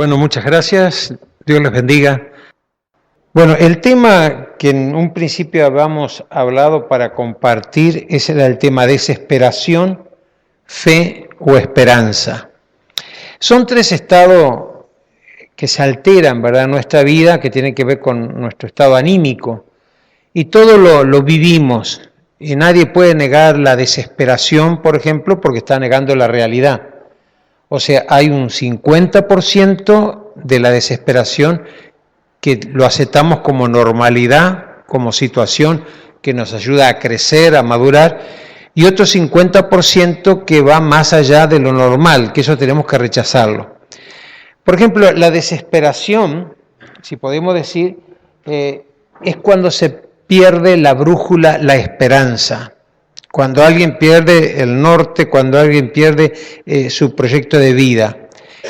Bueno, muchas gracias. Dios les bendiga. Bueno, el tema que en un principio habíamos hablado para compartir, ese era el tema desesperación, fe o esperanza. Son tres estados que se alteran, ¿verdad?, en nuestra vida, que tienen que ver con nuestro estado anímico. Y todo lo vivimos. Y nadie puede negar la desesperación, por ejemplo, porque está negando la realidad. O sea, hay un 50% de la desesperación que lo aceptamos como normalidad, como situación que nos ayuda a crecer, a madurar, y otro 50% que va más allá de lo normal, que eso tenemos que rechazarlo. Por ejemplo, la desesperación, si podemos decir, es cuando se pierde la brújula, la esperanza. Cuando alguien pierde el norte, cuando alguien pierde su proyecto de vida,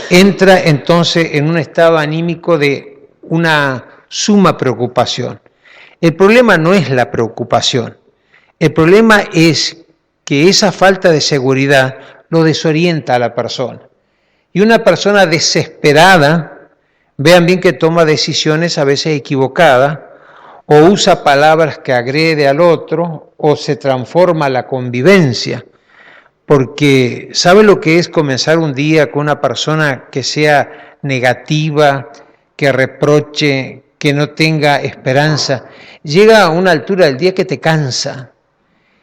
entra entonces en un estado anímico de una suma preocupación. El problema no es la preocupación, el problema es que esa falta de seguridad lo desorienta a la persona. Y una persona desesperada, vean bien que toma decisiones a veces equivocadas, o usa palabras que agrede al otro, o se transforma la convivencia, porque ¿sabe lo que es comenzar un día con una persona que sea negativa, que reproche, que no tenga esperanza? Llega a una altura del día que te cansa,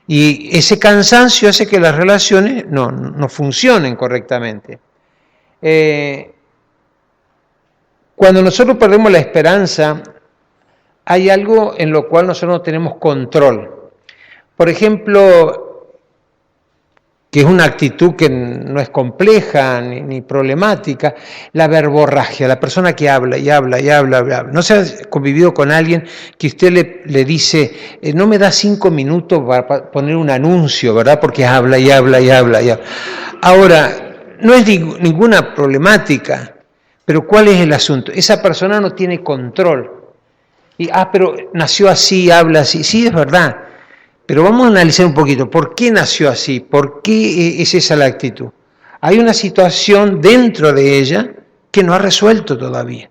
y ese cansancio hace que las relaciones no funcionen correctamente. Cuando nosotros perdemos la esperanza, hay algo en lo cual nosotros no tenemos control. Por ejemplo, que es una actitud que no es compleja ni problemática, la verborragia, la persona que habla y habla y habla, habla. ¿No se ha convivido con alguien que usted le dice, no me da 5 minutos para poner un anuncio, ¿verdad? Porque habla y habla y habla y habla. Ahora, no es ninguna problemática, pero ¿cuál es el asunto? Esa persona no tiene control. Y, pero nació así, habla así. Sí, es verdad, pero vamos a analizar un poquito. ¿Por qué nació así? ¿Por qué es esa la actitud? Hay una situación dentro de ella que no ha resuelto todavía.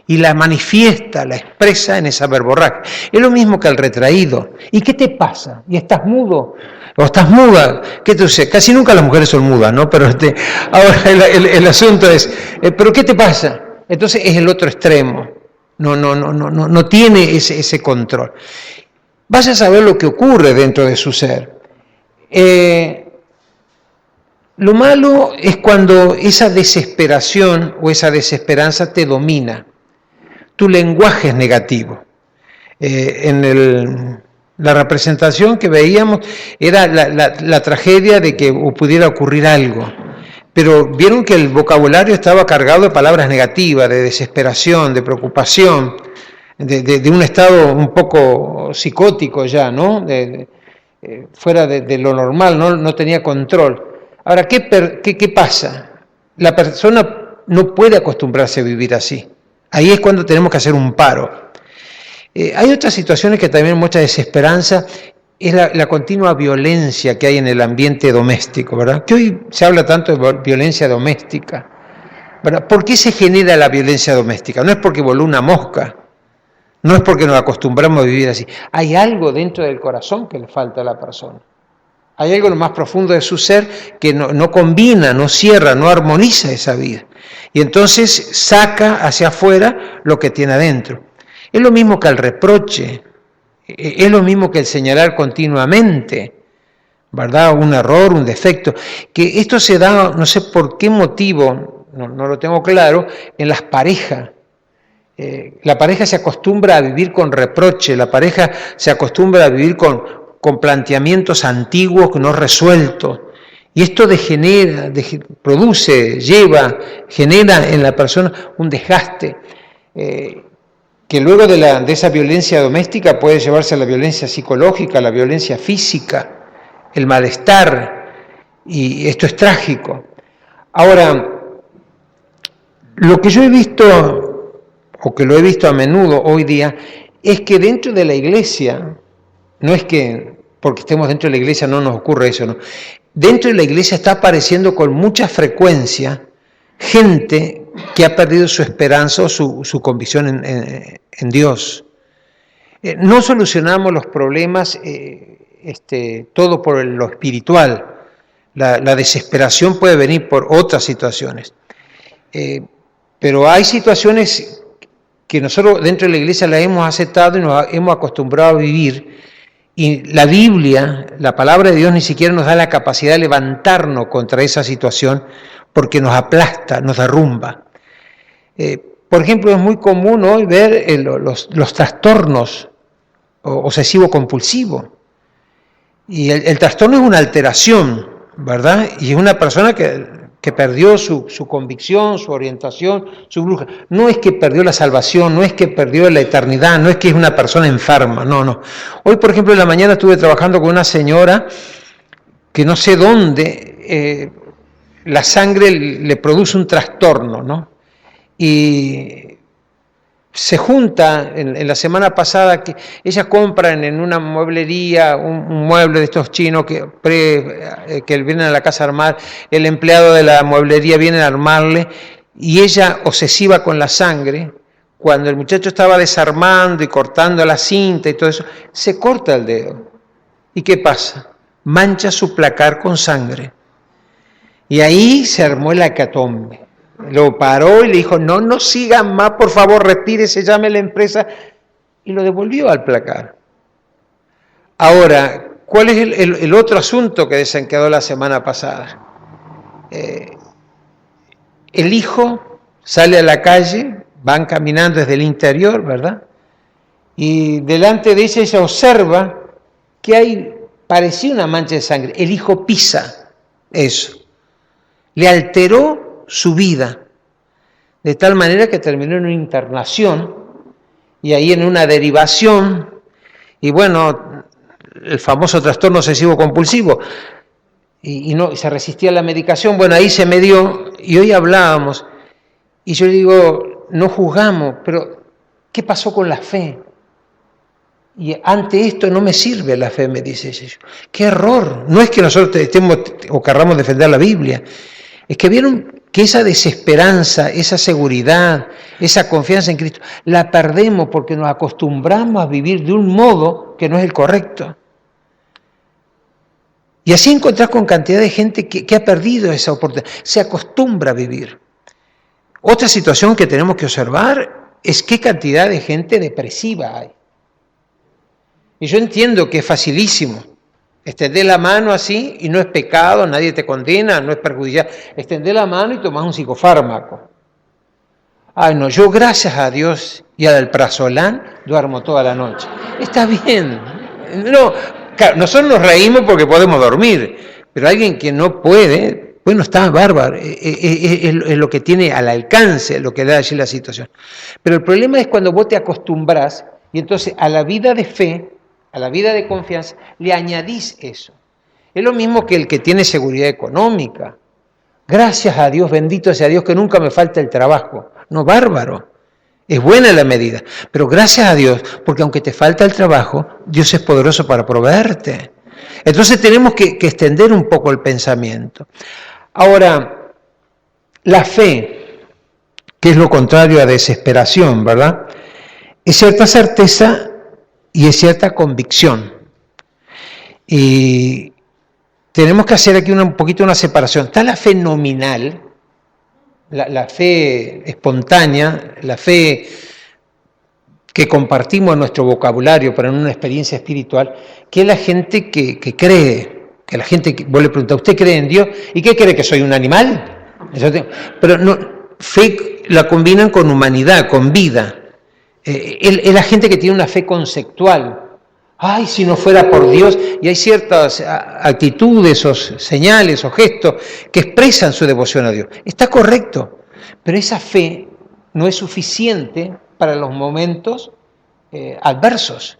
Y la manifiesta, la expresa en esa verborragia. Es lo mismo que el retraído. ¿Y qué te pasa? ¿Y estás mudo? ¿O estás muda? ¿Qué te sucede? Casi nunca las mujeres son mudas, ¿no? Pero ahora el asunto es, ¿pero qué te pasa? Entonces es el otro extremo. No tiene ese control. Vas a saber lo que ocurre dentro de su ser. Lo malo es cuando esa desesperación o esa desesperanza te domina. Tu lenguaje es negativo. La representación que veíamos era la tragedia de que pudiera ocurrir algo. Pero vieron que el vocabulario estaba cargado de palabras negativas, de desesperación, de preocupación, de un estado un poco psicótico ya, ¿no? Fuera de lo normal, no tenía control. Ahora, ¿qué pasa? La persona no puede acostumbrarse a vivir así. Ahí es cuando tenemos que hacer un paro. Hay otras situaciones que también muestra desesperanza, es la continua violencia que hay en el ambiente doméstico, ¿verdad? Que hoy se habla tanto de violencia doméstica, ¿verdad? ¿Por qué se genera la violencia doméstica? No es porque voló una mosca, no es porque nos acostumbramos a vivir así. Hay algo dentro del corazón que le falta a la persona. Hay algo en lo más profundo de su ser que no combina, no cierra, no armoniza esa vida. Y entonces saca hacia afuera lo que tiene adentro. Es lo mismo que el reproche. Es lo mismo que el señalar continuamente, ¿verdad? Un error, un defecto. Que esto se da, no sé por qué motivo, no lo tengo claro, en las parejas. La pareja se acostumbra a vivir con reproche, la pareja se acostumbra a vivir con planteamientos antiguos no resueltos. Y esto genera en la persona un desgaste. Que luego de esa violencia doméstica puede llevarse a la violencia psicológica, la violencia física, el malestar, y esto es trágico. Ahora, lo que yo he visto, o que lo he visto a menudo hoy día, es que dentro de la iglesia, no es que porque estemos dentro de la iglesia no nos ocurre eso, no. Dentro de la iglesia está apareciendo con mucha frecuencia gente que ha perdido su esperanza o su convicción en Dios. No solucionamos los problemas todo por lo espiritual. La desesperación puede venir por otras situaciones. Pero hay situaciones que nosotros dentro de la iglesia las hemos aceptado y nos hemos acostumbrado a vivir, y la Biblia, la palabra de Dios, ni siquiera nos da la capacidad de levantarnos contra esa situación porque nos aplasta, nos derrumba. Por ejemplo, es muy común hoy ver los trastornos obsesivo-compulsivo. Y el trastorno es una alteración, ¿verdad? Y es una persona que perdió su convicción, su orientación, su brújula. No es que perdió la salvación, no es que perdió la eternidad, no es que es una persona enferma, no. Hoy, por ejemplo, en la mañana estuve trabajando con una señora que no sé dónde, la sangre le produce un trastorno, ¿no? Y se junta en la semana pasada que ella compra en una mueblería un mueble de estos chinos que vienen a la casa a armar, el empleado de la mueblería viene a armarle y ella, obsesiva con la sangre, cuando el muchacho estaba desarmando y cortando la cinta y todo eso, se corta el dedo. ¿Y qué pasa? Mancha su placar con sangre. Y ahí se armó el hecatombe. Lo paró y le dijo, no sigan más, por favor, retírese, llame a la empresa, y lo devolvió al placar. Ahora, ¿cuál es el otro asunto que desencadenó la semana pasada? El hijo sale a la calle, van caminando desde el interior, ¿verdad? Y delante de ella observa que parecía una mancha de sangre. El hijo pisa eso. Le alteró su vida, de tal manera que terminó en una internación y ahí en una derivación, y bueno, el famoso trastorno obsesivo compulsivo, y se resistía a la medicación. Bueno, ahí se me dio, y hoy hablábamos, y yo digo, no juzgamos, pero ¿qué pasó con la fe? Y ante esto no me sirve la fe, me dice ella. ¡Qué error! No es que nosotros estemos o querramos defender la Biblia, es que vieron que esa desesperanza, esa seguridad, esa confianza en Cristo, la perdemos porque nos acostumbramos a vivir de un modo que no es el correcto. Y así encontrás con cantidad de gente que ha perdido esa oportunidad, se acostumbra a vivir. Otra situación que tenemos que observar es qué cantidad de gente depresiva hay. Y yo entiendo que es facilísimo. Extender la mano así y no es pecado, nadie te condena, no es perjudicial. Extender la mano y tomar un psicofármaco. Ay, no, yo gracias a Dios y al alprazolam duermo toda la noche. Está bien. No, claro, nosotros nos reímos porque podemos dormir, pero alguien que no puede, bueno, está bárbaro, es lo que tiene al alcance, lo que da allí la situación. Pero el problema es cuando vos te acostumbras y entonces a la vida de fe, a la vida de confianza, le añadís eso. Es lo mismo que el que tiene seguridad económica. Gracias a Dios, bendito sea Dios, que nunca me falta el trabajo. No, bárbaro. Es buena la medida. Pero gracias a Dios, porque aunque te falta el trabajo, Dios es poderoso para proveerte. Entonces tenemos que extender un poco el pensamiento. Ahora, la fe, que es lo contrario a desesperación, ¿verdad? Es cierta certeza y es cierta convicción. Y tenemos que hacer aquí un poquito una separación. Está la fe nominal, la fe espontánea, la fe que compartimos en nuestro vocabulario, pero en una experiencia espiritual, que es la gente que cree, que la gente, vos le preguntás, ¿usted cree en Dios? ¿Y qué cree, que soy un animal? Pero no, fe la combinan con humanidad, con vida. Es la gente que tiene una fe conceptual. Ay, si no fuera por Dios, y hay ciertas actitudes o señales o gestos que expresan su devoción a Dios. Está correcto, pero esa fe no es suficiente para los momentos adversos.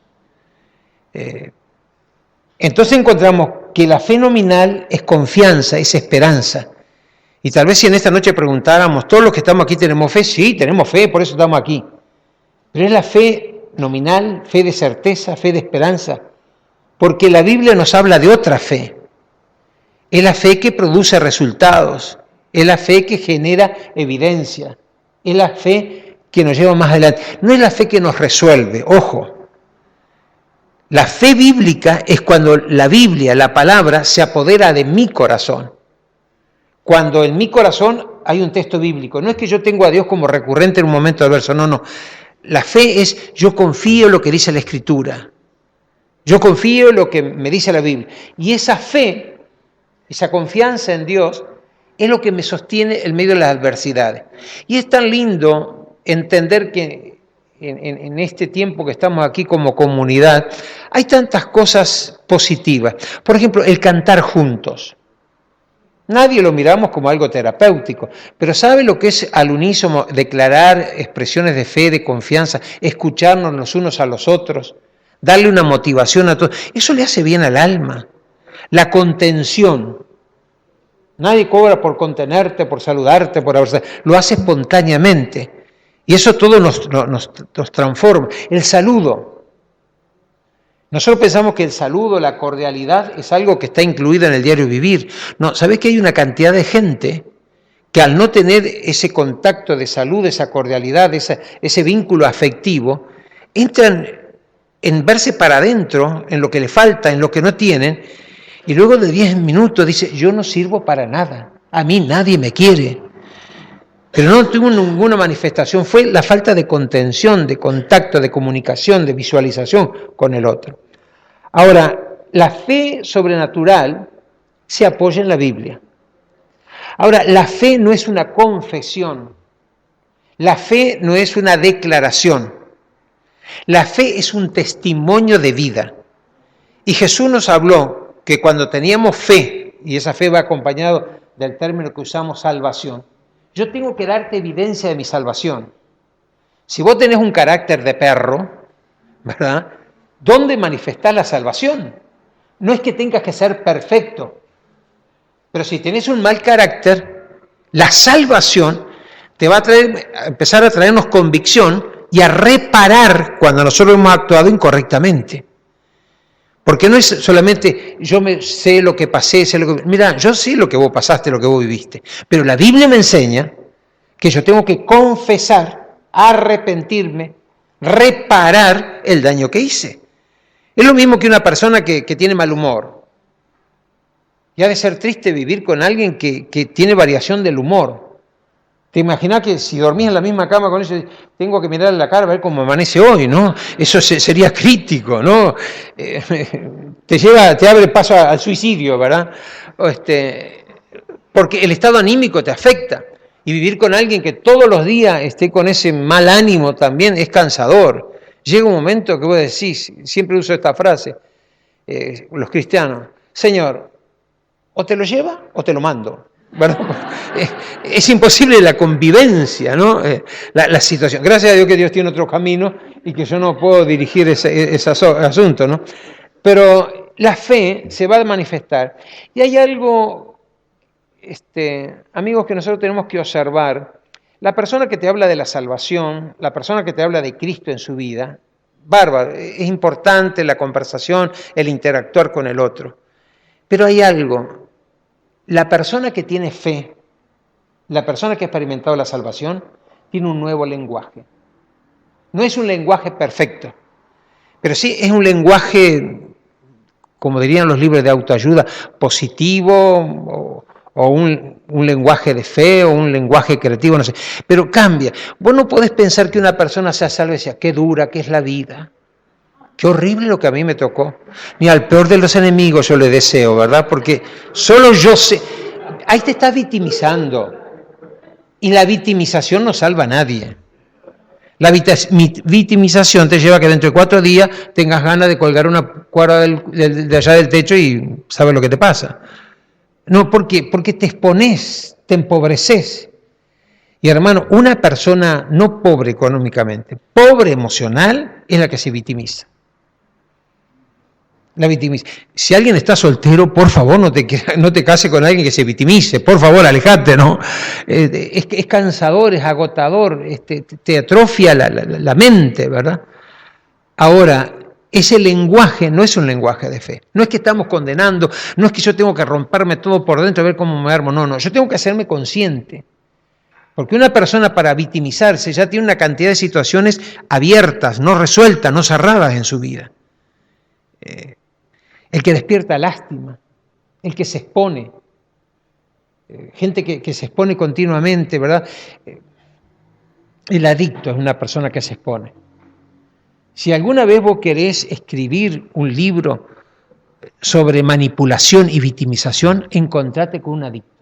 Entonces encontramos que la fe nominal es confianza, es esperanza. Y tal vez si en esta noche preguntáramos, ¿todos los que estamos aquí tenemos fe? Sí, tenemos fe, por eso estamos aquí. Pero es la fe nominal, fe de certeza, fe de esperanza, porque la Biblia nos habla de otra fe. Es la fe que produce resultados, es la fe que genera evidencia, Es la fe que nos lleva más adelante. No es la fe que nos resuelve, ojo. La fe bíblica es cuando la Biblia, la palabra, se apodera de mi corazón. Cuando en mi corazón hay un texto bíblico. No es que yo tengo a Dios como recurrente en un momento del verso, no. La fe es yo confío en lo que dice la Escritura. Yo confío en lo que me dice la Biblia. Y esa fe, esa confianza en Dios, es lo que me sostiene en medio de las adversidades. Y es tan lindo entender que en este tiempo que estamos aquí como comunidad, hay tantas cosas positivas. Por ejemplo, el cantar juntos. Nadie lo miramos como algo terapéutico, pero ¿sabe lo que es al unísono declarar expresiones de fe, de confianza, escucharnos los unos a los otros, darle una motivación a todos? Eso le hace bien al alma. La contención. Nadie cobra por contenerte, por saludarte, por abrazar. Lo hace espontáneamente. Y eso todo nos transforma. El saludo. Nosotros pensamos que el saludo, la cordialidad, es algo que está incluido en el diario vivir. No, ¿sabés que hay una cantidad de gente que al no tener ese contacto de salud, esa cordialidad, ese vínculo afectivo, entran en verse para adentro, en lo que le falta, en lo que no tienen, y luego de 10 minutos dice, yo no sirvo para nada, a mí nadie me quiere. Pero no tuvo ninguna manifestación, fue la falta de contención, de contacto, de comunicación, de visualización con el otro. Ahora, la fe sobrenatural se apoya en la Biblia. Ahora, la fe no es una confesión, la fe no es una declaración, la fe es un testimonio de vida. Y Jesús nos habló que cuando teníamos fe, y esa fe va acompañado del término que usamos, salvación, yo tengo que darte evidencia de mi salvación. Si vos tenés un carácter de perro, ¿verdad? ¿Dónde manifestás la salvación? No es que tengas que ser perfecto, pero si tenés un mal carácter, la salvación te va a empezar a traernos convicción y a reparar cuando nosotros hemos actuado incorrectamente. Porque no es solamente yo me sé lo que pasé, sé lo que... Mira, yo sé lo que vos pasaste, lo que vos viviste, pero la Biblia me enseña que yo tengo que confesar, arrepentirme, reparar el daño que hice. Es lo mismo que una persona que tiene mal humor. Y ha de ser triste vivir con alguien que tiene variación del humor. ¿Te imaginas que si dormís en la misma cama con ellos, tengo que mirar la cara a ver cómo amanece hoy, ¿no? Eso sería crítico, ¿no? Te abre paso al suicidio, ¿verdad? Porque el estado anímico te afecta. Y vivir con alguien que todos los días esté con ese mal ánimo también es cansador. Llega un momento que vos decís, siempre uso esta frase, los cristianos, Señor, o te lo lleva o te lo mando. ¿Verdad? Es imposible la convivencia, ¿no? La situación. Gracias a Dios que Dios tiene otro camino y que yo no puedo dirigir ese asunto, ¿no? Pero la fe se va a manifestar. Y hay algo, amigos, que nosotros tenemos que observar. La persona que te habla de la salvación, la persona que te habla de Cristo en su vida, bárbaro, es importante la conversación, el interactuar con el otro. Pero hay algo. La persona que tiene fe, la persona que ha experimentado la salvación, tiene un nuevo lenguaje. No es un lenguaje perfecto, pero sí es un lenguaje, como dirían los libros de autoayuda, positivo o un lenguaje de fe o un lenguaje creativo, no sé. Pero cambia. Vos no podés pensar que una persona sea salva y decir, qué dura que es la vida. Qué horrible lo que a mí me tocó. Ni al peor de los enemigos yo le deseo, ¿verdad? Porque solo yo sé. Ahí te estás victimizando. Y la victimización no salva a nadie. La victimización te lleva a que dentro de 4 días tengas ganas de colgar una cuerda de allá del techo y sabes lo que te pasa. No, ¿por qué? Porque te expones, te empobreces. Y hermano, una persona no pobre económicamente, pobre emocional, es la que se victimiza. La victimiza. Si alguien está soltero, por favor, no te cases con alguien que se victimice. Por favor, alejate, ¿no? Es cansador, es agotador, te atrofia la mente, ¿verdad? Ahora, ese lenguaje no es un lenguaje de fe. No es que estamos condenando, no es que yo tengo que romperme todo por dentro a ver cómo me armo. No, yo tengo que hacerme consciente. Porque una persona para victimizarse ya tiene una cantidad de situaciones abiertas, no resueltas, no cerradas en su vida. El que despierta lástima, el que se expone, gente que se expone continuamente, ¿verdad? El adicto es una persona que se expone. Si alguna vez vos querés escribir un libro sobre manipulación y victimización, encontrate con un adicto.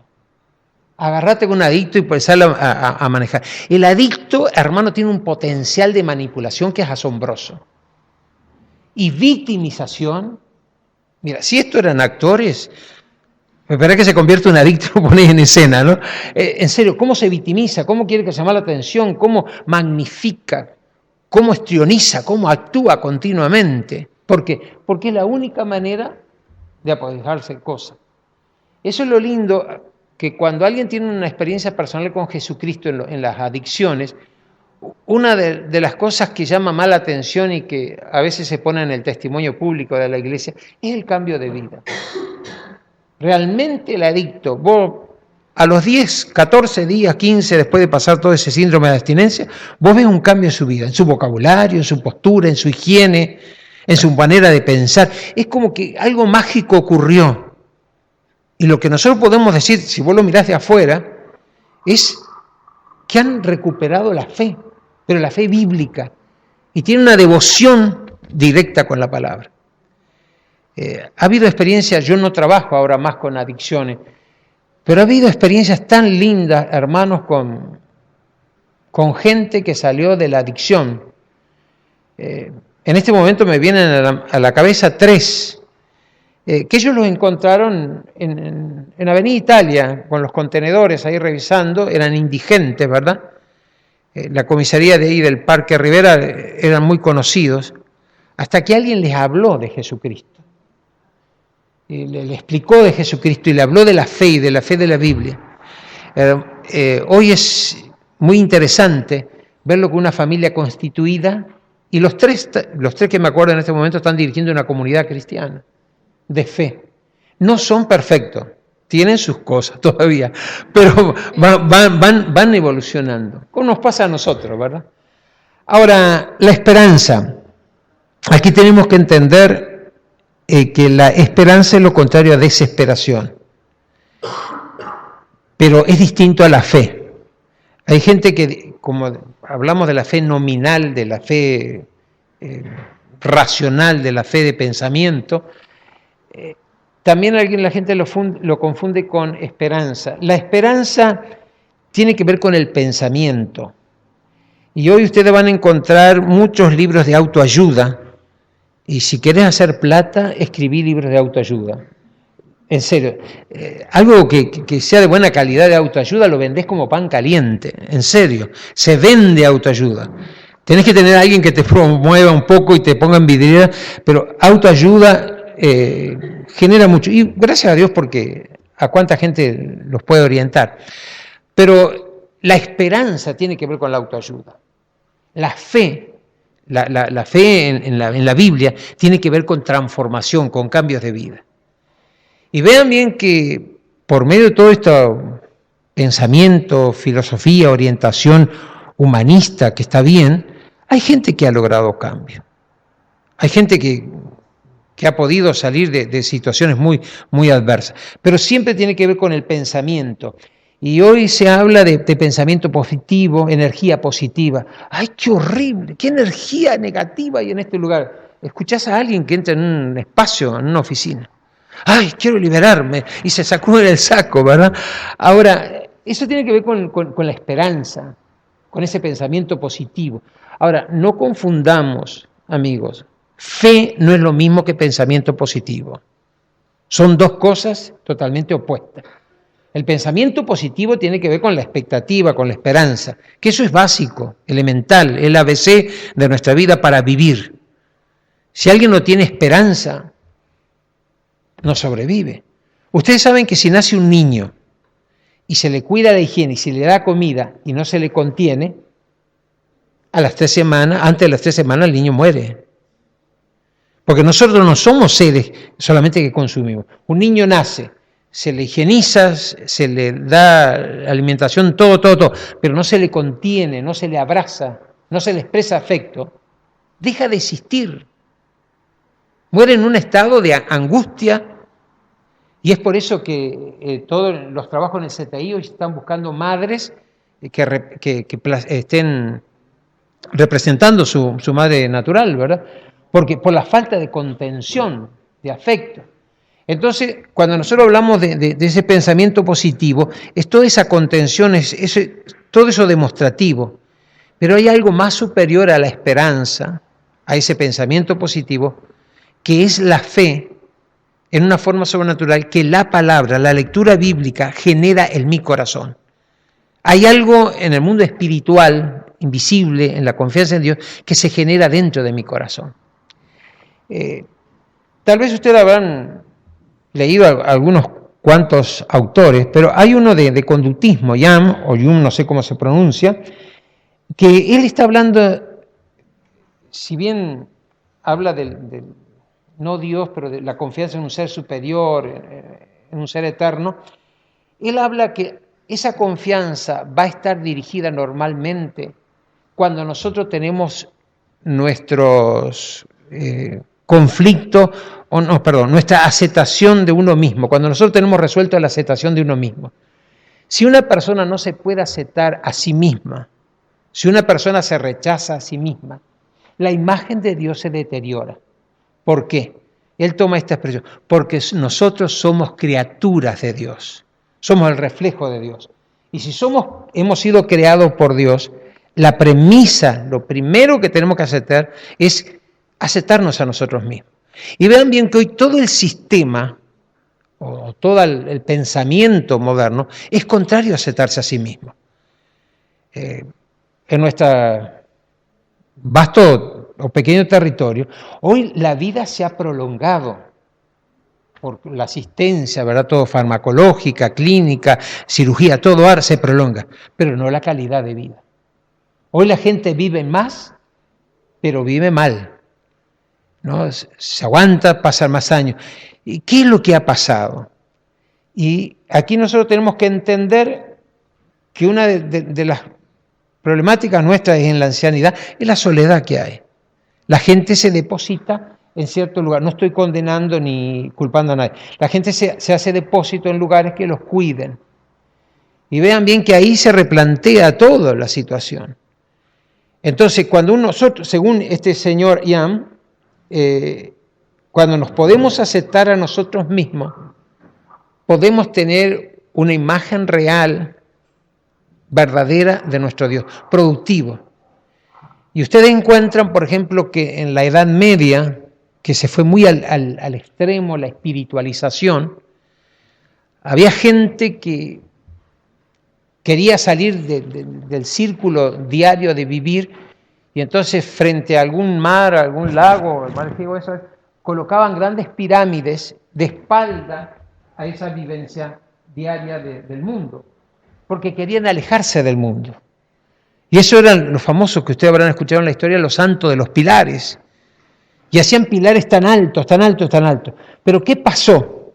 Agarrate con un adicto y empezar a manejar. El adicto, hermano, tiene un potencial de manipulación que es asombroso. Y victimización, mira, si esto eran actores, me parece que se convierte en un adicto, lo ponéis en escena, ¿no? En serio, ¿cómo se victimiza? ¿Cómo quiere que se llame la atención? ¿Cómo magnifica? ¿Cómo estrioniza? ¿Cómo actúa continuamente? ¿Por qué? Porque es la única manera de apoderarse de cosas. Eso es lo lindo, que cuando alguien tiene una experiencia personal con Jesucristo en las adicciones, una de las cosas que llama más la atención y que a veces se pone en el testimonio público de la iglesia es el cambio de vida. Realmente el adicto, vos a los 10, 14 días, 15, después de pasar todo ese síndrome de abstinencia, vos ves un cambio en su vida, en su vocabulario, en su postura, en su higiene, en su manera de pensar. Es como que algo mágico ocurrió. Y lo que nosotros podemos decir, si vos lo mirás de afuera, es que han recuperado la fe, pero la fe bíblica, y tienen una devoción directa con la palabra. Ha habido experiencias, yo no trabajo ahora más con adicciones, pero ha habido experiencias tan lindas, hermanos, con gente que salió de la adicción. En este momento me vienen a la cabeza 3, que ellos los encontraron en Avenida Italia, con los contenedores ahí revisando, eran indigentes, ¿verdad? La comisaría de ahí del Parque Rivera eran muy conocidos, hasta que alguien les habló de Jesucristo. Le explicó de Jesucristo y le habló de la fe y de la fe de la Biblia. Hoy es muy interesante verlo con una familia constituida y los tres que me acuerdo en este momento están dirigiendo una comunidad cristiana de fe. No son perfectos, tienen sus cosas todavía, pero van evolucionando, como nos pasa a nosotros, ¿verdad? Ahora, la esperanza. Aquí tenemos que entender que la esperanza es lo contrario a desesperación, pero es distinto a la fe. Hay gente que, como hablamos de la fe nominal, de la fe racional, de la fe de pensamiento, también la gente lo confunde con esperanza. La esperanza tiene que ver con el pensamiento. Y hoy ustedes van a encontrar muchos libros de autoayuda. Y si querés hacer plata, escribí libros de autoayuda. En serio, algo que sea de buena calidad de autoayuda lo vendés como pan caliente. En serio, se vende autoayuda. Tenés que tener a alguien que te promueva un poco y te ponga en vidriera, pero autoayuda genera mucho. Y gracias a Dios porque a cuánta gente los puede orientar. Pero la esperanza tiene que ver con la autoayuda. La fe. La fe en la Biblia tiene que ver con transformación, con cambios de vida. Y vean bien que por medio de todo este pensamiento, filosofía, orientación humanista que está bien, hay gente que ha logrado cambio. Hay gente que ha podido salir de situaciones muy, muy adversas. Pero siempre tiene que ver con el pensamiento. Y hoy se habla de pensamiento positivo, energía positiva. ¡Ay, qué horrible! ¡Qué energía negativa hay en este lugar! Escuchás a alguien que entra en un espacio, en una oficina. ¡Ay, quiero liberarme! Y se sacude el saco, ¿verdad? Ahora, eso tiene que ver con la esperanza, con ese pensamiento positivo. Ahora, no confundamos, amigos. Fe no es lo mismo que pensamiento positivo. Son dos cosas totalmente opuestas. El pensamiento positivo tiene que ver con la expectativa, con la esperanza, que eso es básico, elemental, el ABC de nuestra vida para vivir. Si alguien no tiene esperanza, no sobrevive. Ustedes saben que si nace un niño y se le cuida la higiene y se le da comida y no se le contiene, a las 3 semanas, antes de las 3 semanas el niño muere. Porque nosotros no somos seres solamente que consumimos. Un niño nace, se le higieniza, se le da alimentación, todo, pero no se le contiene, no se le abraza, no se le expresa afecto, deja de existir. Muere en un estado de angustia, y es por eso que todos los trabajos en el CTI hoy están buscando madres que estén representando su madre natural, ¿verdad? Porque por la falta de contención, de afecto. Entonces, cuando nosotros hablamos de ese pensamiento positivo, es toda esa contención, todo eso demostrativo. Pero hay algo más superior a la esperanza, a ese pensamiento positivo, que es la fe en una forma sobrenatural que la palabra, la lectura bíblica, genera en mi corazón. Hay algo en el mundo espiritual, invisible, en la confianza en Dios, que se genera dentro de mi corazón. Tal vez ustedes habrán leído a algunos cuantos autores, pero hay uno de conductismo, Jung, o Jung, no sé cómo se pronuncia, que él está hablando, si bien habla del no Dios, pero de la confianza en un ser superior, en un ser eterno, él habla que esa confianza va a estar dirigida normalmente cuando nosotros tenemos nuestros conflictos, nuestra aceptación de uno mismo, cuando nosotros tenemos resuelto la aceptación de uno mismo. Si una persona no se puede aceptar a sí misma, si una persona se rechaza a sí misma, la imagen de Dios se deteriora. ¿Por qué? Él toma esta expresión, porque nosotros somos criaturas de Dios, somos el reflejo de Dios. Y si hemos sido creados por Dios, la premisa, lo primero que tenemos que aceptar es aceptarnos a nosotros mismos. Y vean bien que hoy todo el sistema, o todo el pensamiento moderno, es contrario a aceptarse a sí mismo. En nuestro vasto o pequeño territorio, hoy la vida se ha prolongado por la asistencia, ¿verdad? Todo farmacológica, clínica, cirugía, todo ahora se prolonga, pero no la calidad de vida. Hoy la gente vive más, pero vive mal, ¿no? Se aguanta, pasan más años. ¿Y qué es lo que ha pasado? Y aquí nosotros tenemos que entender que una de las problemáticas nuestras en la ancianidad es la soledad que hay. La gente se deposita en cierto lugar, no estoy condenando ni culpando a nadie, la gente se hace depósito en lugares que los cuiden. Y vean bien que ahí se replantea toda la situación. Entonces, cuando nosotros, según este señor Ian, cuando nos podemos aceptar a nosotros mismos, podemos tener una imagen real, verdadera de nuestro Dios, productivo. Y ustedes encuentran, por ejemplo, que en la Edad Media, que se fue muy al extremo, la espiritualización, había gente que quería salir del círculo diario de vivir, y entonces frente a algún mar, algún lago, colocaban grandes pirámides de espalda a esa vivencia diaria del mundo, porque querían alejarse del mundo. Y eso eran los famosos que ustedes habrán escuchado en la historia, los santos de los pilares. Y hacían pilares tan altos, tan altos, tan altos. Pero ¿qué pasó?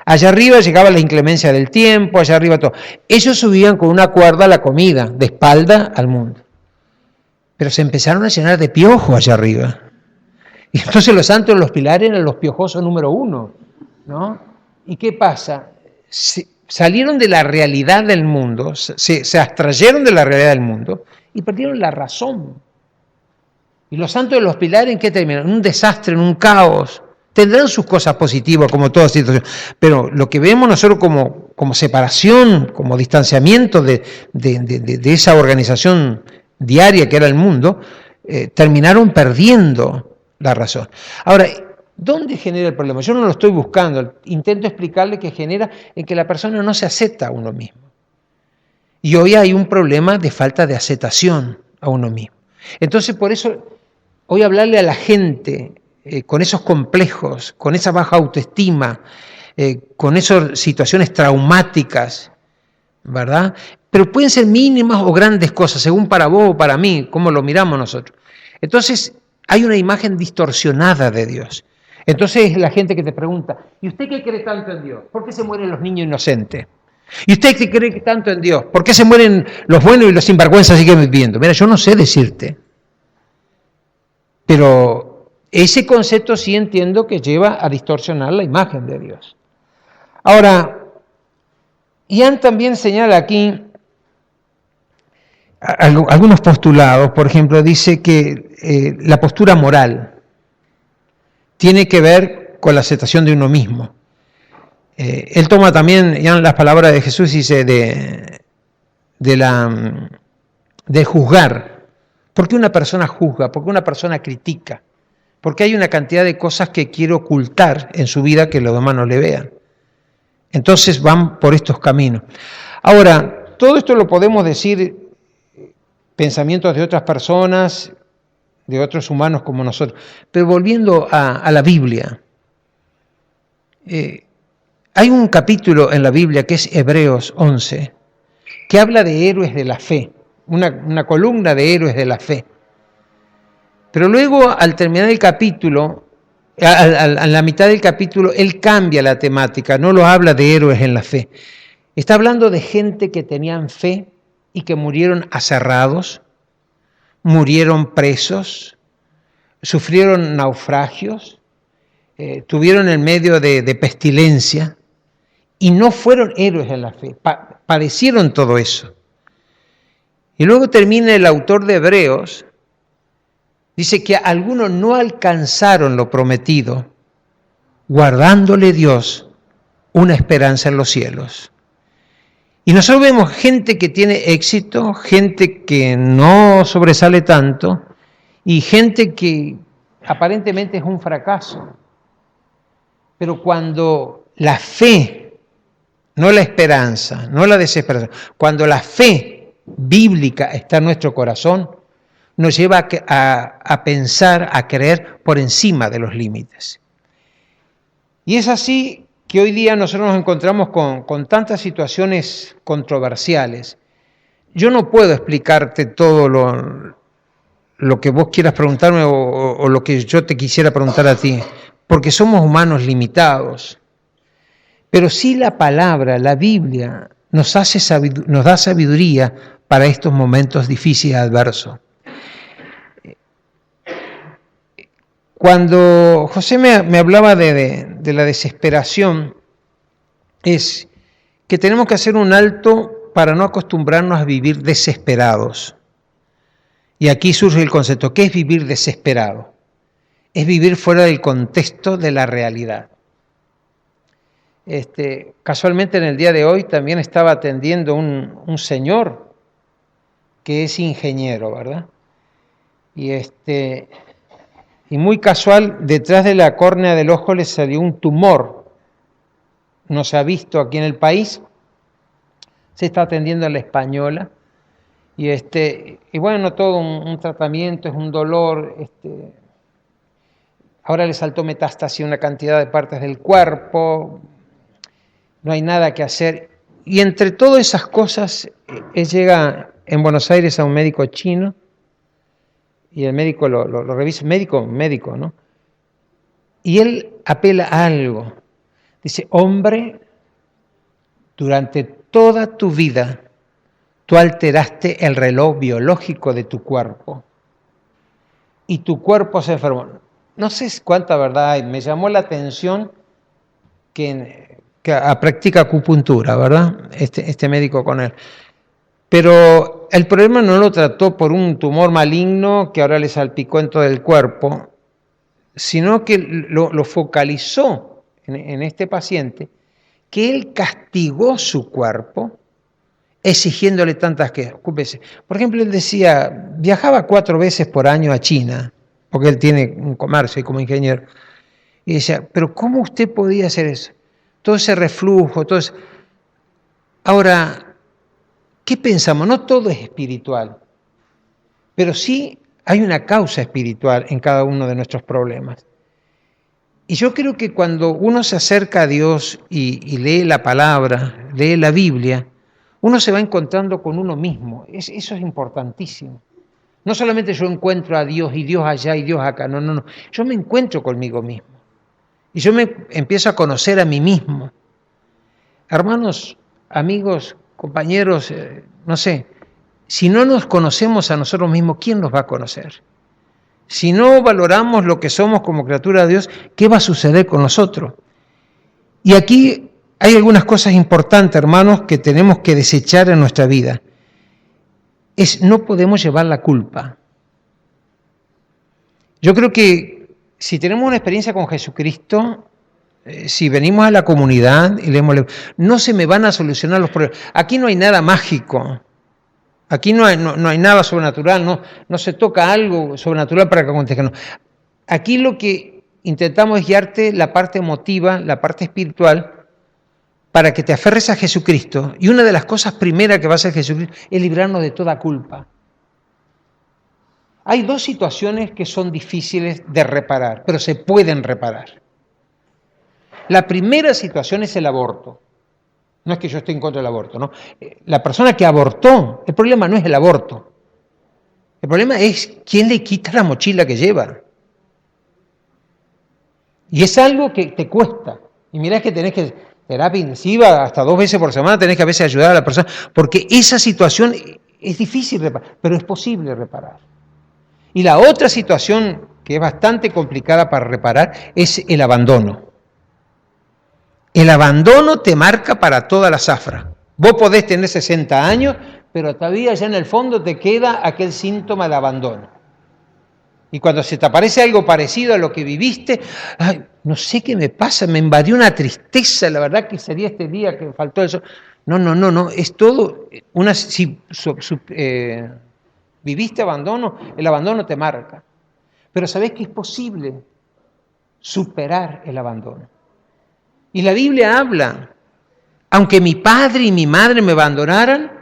Allá arriba llegaba la inclemencia del tiempo, allá arriba todo. Ellos subían con una cuerda a la comida, de espalda al mundo. Pero se empezaron a llenar de piojos allá arriba. Y entonces los santos de los pilares eran los piojosos número uno, ¿no? ¿Y qué pasa? Salieron de la realidad del mundo, se abstrayeron de la realidad del mundo y perdieron la razón. Y los santos de los pilares, ¿en qué terminan? En un desastre, en un caos. Tendrán sus cosas positivas, como toda situación, pero lo que vemos nosotros como separación, como distanciamiento de esa organización diaria que era el mundo, terminaron perdiendo la razón. Ahora, ¿dónde genera el problema? Yo no lo estoy buscando, intento explicarle que genera en que la persona no se acepta a uno mismo. Y hoy hay un problema de falta de aceptación a uno mismo. Entonces, por eso, hoy hablarle a la gente con esos complejos, con esa baja autoestima, con esas situaciones traumáticas, ¿verdad? Pero pueden ser mínimas o grandes cosas, según para vos o para mí, cómo lo miramos nosotros. Entonces, hay una imagen distorsionada de Dios. Entonces es la gente que te pregunta, ¿y usted qué cree tanto en Dios? ¿Por qué se mueren los niños inocentes? ¿Y usted qué cree tanto en Dios? ¿Por qué se mueren los buenos y los sinvergüenzas siguen viviendo? Mira, yo no sé decirte, pero ese concepto sí entiendo que lleva a distorsionar la imagen de Dios. Ahora, Ian también señala aquí algunos postulados, por ejemplo, dice que la postura moral tiene que ver con la aceptación de uno mismo. Él toma también ya las palabras de Jesús y dice de juzgar. ¿Por qué una persona juzga? ¿Por qué una persona critica? Porque hay una cantidad de cosas que quiere ocultar en su vida que los demás no le vean. Entonces van por estos caminos. Ahora, todo esto lo podemos decir pensamientos de otras personas, de otros humanos como nosotros. Pero volviendo a la Biblia, hay un capítulo en la Biblia que es Hebreos 11, que habla de héroes de la fe, una columna de héroes de la fe. Pero luego, al terminar el capítulo, a la mitad del capítulo, él cambia la temática, no lo habla de héroes en la fe. Está hablando de gente que tenían fe y que murieron aserrados, murieron presos, sufrieron naufragios, tuvieron en medio de pestilencia y no fueron héroes en la fe, padecieron todo eso. Y luego termina el autor de Hebreos, dice que algunos no alcanzaron lo prometido, guardándole Dios una esperanza en los cielos. Y nosotros vemos gente que tiene éxito, gente que no sobresale tanto y gente que aparentemente es un fracaso. Pero cuando la fe, no la esperanza, no la desesperación, cuando la fe bíblica está en nuestro corazón, nos lleva a pensar, a creer por encima de los límites. Y es así que hoy día nosotros nos encontramos con tantas situaciones controversiales. Yo no puedo explicarte todo lo que vos quieras preguntarme o lo que yo te quisiera preguntar a ti, porque somos humanos limitados. Pero sí la palabra, la Biblia, nos da sabiduría para estos momentos difíciles y adversos. Cuando José me hablaba de la desesperación, es que tenemos que hacer un alto para no acostumbrarnos a vivir desesperados. Y aquí surge el concepto, ¿qué es vivir desesperado? Es vivir fuera del contexto de la realidad. Casualmente en el día de hoy también estaba atendiendo un señor que es ingeniero, ¿verdad? Y muy casual, detrás de la córnea del ojo le salió un tumor. No se ha visto aquí en el país. Se está atendiendo en La Española. Y bueno, todo un tratamiento, es un dolor. Ahora le saltó metástasis a una cantidad de partes del cuerpo. No hay nada que hacer. Y entre todas esas cosas, él llega en Buenos Aires a un médico chino. Y el médico lo revisa, médico, ¿no? Y él apela a algo. Dice, hombre, durante toda tu vida, tú alteraste el reloj biológico de tu cuerpo. Y tu cuerpo se enfermó. No sé cuánta verdad hay. Me llamó la atención que practica acupuntura, ¿verdad? Este médico con él. Pero el problema no lo trató por un tumor maligno que ahora le salpicó en todo el cuerpo, sino que lo focalizó en este paciente, que él castigó su cuerpo exigiéndole tantas cosas. Por ejemplo, él decía, viajaba 4 veces por año a China, porque él tiene un comercio y como ingeniero, y decía, pero ¿cómo usted podía hacer eso? Todo ese reflujo, todo eso. Ahora, ¿qué pensamos? No todo es espiritual, pero sí hay una causa espiritual en cada uno de nuestros problemas. Y yo creo que cuando uno se acerca a Dios y lee la palabra, lee la Biblia, uno se va encontrando con uno mismo. Eso es importantísimo. No solamente yo encuentro a Dios y Dios allá y Dios acá, no. Yo me encuentro conmigo mismo. Y yo me empiezo a conocer a mí mismo. Hermanos, amigos, compañeros, no sé, si no nos conocemos a nosotros mismos, ¿quién nos va a conocer? Si no valoramos lo que somos como criatura de Dios, ¿qué va a suceder con nosotros? Y aquí hay algunas cosas importantes, hermanos, que tenemos que desechar en nuestra vida. No podemos llevar la culpa. Yo creo que si tenemos una experiencia con Jesucristo, si venimos a la comunidad y leemos, no se me van a solucionar los problemas. Aquí no hay nada mágico. Aquí no hay nada sobrenatural, no se toca algo sobrenatural para que acontezca. No. Aquí lo que intentamos es guiarte la parte emotiva, la parte espiritual, para que te aferres a Jesucristo. Y una de las cosas primeras que va a hacer Jesucristo es librarnos de toda culpa. Hay dos situaciones que son difíciles de reparar, pero se pueden reparar. La primera situación es el aborto. No es que yo esté en contra del aborto, ¿no? La persona que abortó, el problema no es el aborto. El problema es quién le quita la mochila que lleva. Y es algo que te cuesta. Y mirá que tenés que, terapia intensiva, hasta 2 veces por semana tenés que a veces ayudar a la persona, porque esa situación es difícil reparar, pero es posible reparar. Y la otra situación que es bastante complicada para reparar es el abandono. El abandono te marca para toda la zafra. Vos podés tener 60 años, pero todavía ya en el fondo te queda aquel síntoma de abandono. Y cuando se te aparece algo parecido a lo que viviste, ay, no sé qué me pasa, me invadió una tristeza, la verdad que sería este día que faltó eso. No, es todo si viviste abandono, el abandono te marca. Pero sabés que es posible superar el abandono. Y la Biblia habla, aunque mi padre y mi madre me abandonaran,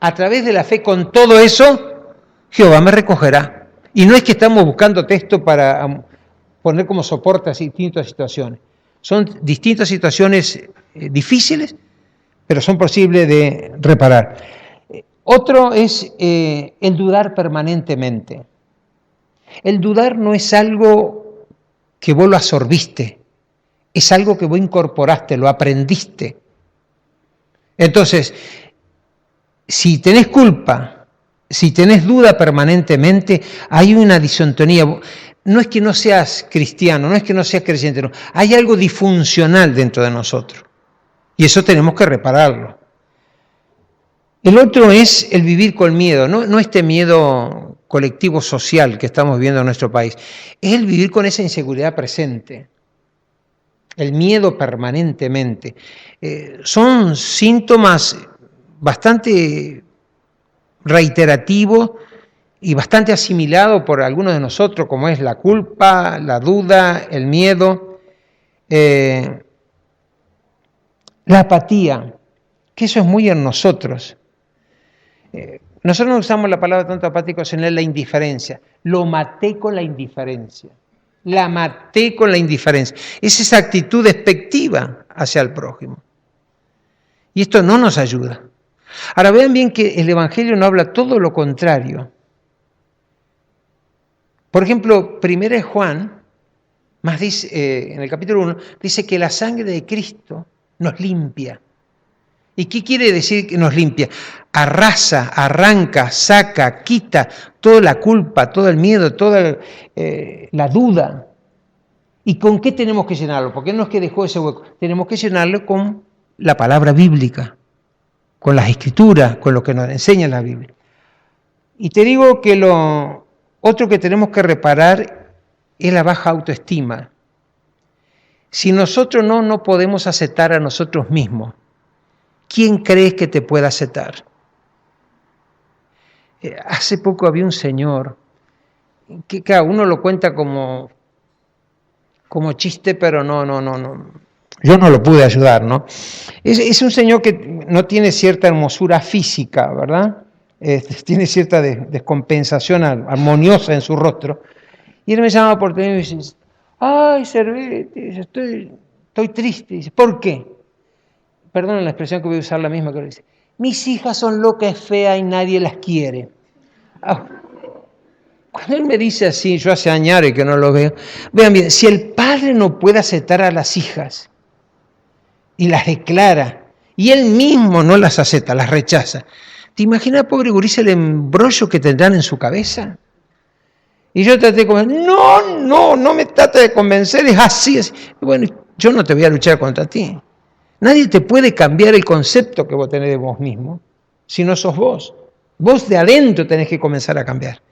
a través de la fe con todo eso, Jehová me recogerá. Y no es que estamos buscando texto para poner como soporte a distintas situaciones. Son distintas situaciones difíciles, pero son posibles de reparar. Otro es el dudar permanentemente. El dudar no es algo que vos lo absorbiste, es algo que vos incorporaste, lo aprendiste. Entonces, si tenés culpa, si tenés duda permanentemente, hay una disintonía. No es que no seas cristiano, no es que no seas creyente, no. Hay algo disfuncional dentro de nosotros. Y eso tenemos que repararlo. El otro es el vivir con miedo, no este miedo colectivo social que estamos viviendo en nuestro país. Es el vivir con esa inseguridad presente. El miedo permanentemente. Son síntomas bastante reiterativos y bastante asimilados por algunos de nosotros, como es la culpa, la duda, el miedo, la apatía, que eso es muy en nosotros. Nosotros no usamos la palabra tanto apático, sino la indiferencia. Lo maté con la indiferencia. La maté con la indiferencia. Es esa actitud despectiva hacia el prójimo. Y esto no nos ayuda. Ahora vean bien que el Evangelio no habla todo lo contrario. Por ejemplo, 1 Juan, más dice, en el capítulo 1, dice que la sangre de Cristo nos limpia. ¿Y qué quiere decir que nos limpia? Arrasa, arranca, saca, quita toda la culpa, todo el miedo, toda la duda. ¿Y con qué tenemos que llenarlo? Porque no es que dejó ese hueco. Tenemos que llenarlo con la palabra bíblica, con las escrituras, con lo que nos enseña la Biblia. Y te digo que lo otro que tenemos que reparar es la baja autoestima. Si nosotros no podemos aceptar a nosotros mismos, ¿quién crees que te pueda aceptar? Hace poco había un señor, que claro, uno lo cuenta como chiste, pero no. Yo no lo pude ayudar, ¿no? Es un señor que no tiene cierta hermosura física, ¿verdad? Tiene cierta descompensación armoniosa en su rostro. Y él me llama por teléfono y dice, ay, Cervete, estoy triste. Dice, ¿por qué? Perdón la expresión que voy a usar la misma que le dice. Mis hijas son locas, feas y nadie las quiere. Cuando Él me dice así, yo hace años que no lo veo, vean bien, si el padre no puede aceptar a las hijas y las declara, y Él mismo no las acepta, las rechaza, ¿te imaginas, pobre gurisa, el embrollo que tendrán en su cabeza? Y yo traté de convencer, no me trata de convencer, es así, así. Bueno, yo no te voy a luchar contra ti. Nadie te puede cambiar el concepto que vos tenés de vos mismo, si no sos vos. Vos de adentro tenés que comenzar a cambiar.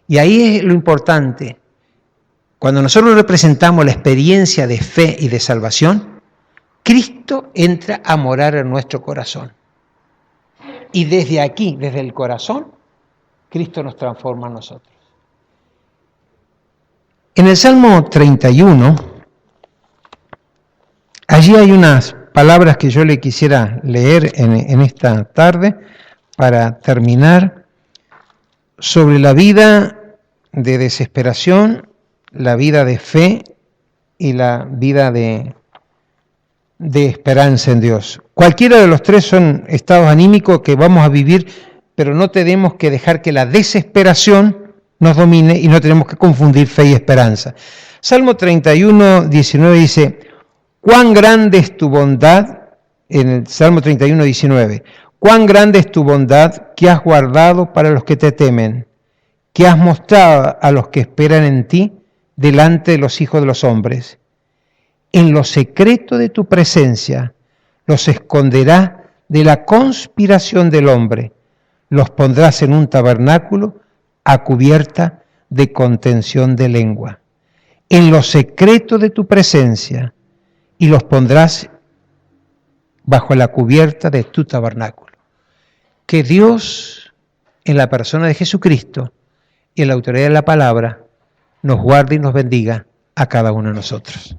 Y ahí es lo importante. Cuando nosotros representamos la experiencia de fe y de salvación, Cristo entra a morar en nuestro corazón. Y desde aquí, desde el corazón, Cristo nos transforma a nosotros. En el Salmo 31, allí hay unas palabras que yo le quisiera leer en esta tarde para terminar, sobre la vida de desesperación, la vida de fe y la vida de esperanza en Dios. Cualquiera de los tres son estados anímicos que vamos a vivir, pero no tenemos que dejar que la desesperación nos domine y no tenemos que confundir fe y esperanza. Salmo 31, 19 dice, cuán grande es tu bondad, en el Salmo 31, 19, cuán grande es tu bondad que has guardado para los que te temen, que has mostrado a los que esperan en ti delante de los hijos de los hombres. En lo secreto de tu presencia los esconderás de la conspiración del hombre, los pondrás en un tabernáculo a cubierta de contención de lengua. En lo secreto de tu presencia, y los pondrás bajo la cubierta de tu tabernáculo. Que Dios, en la persona de Jesucristo y en la autoridad de la palabra, nos guarde y nos bendiga a cada uno de nosotros.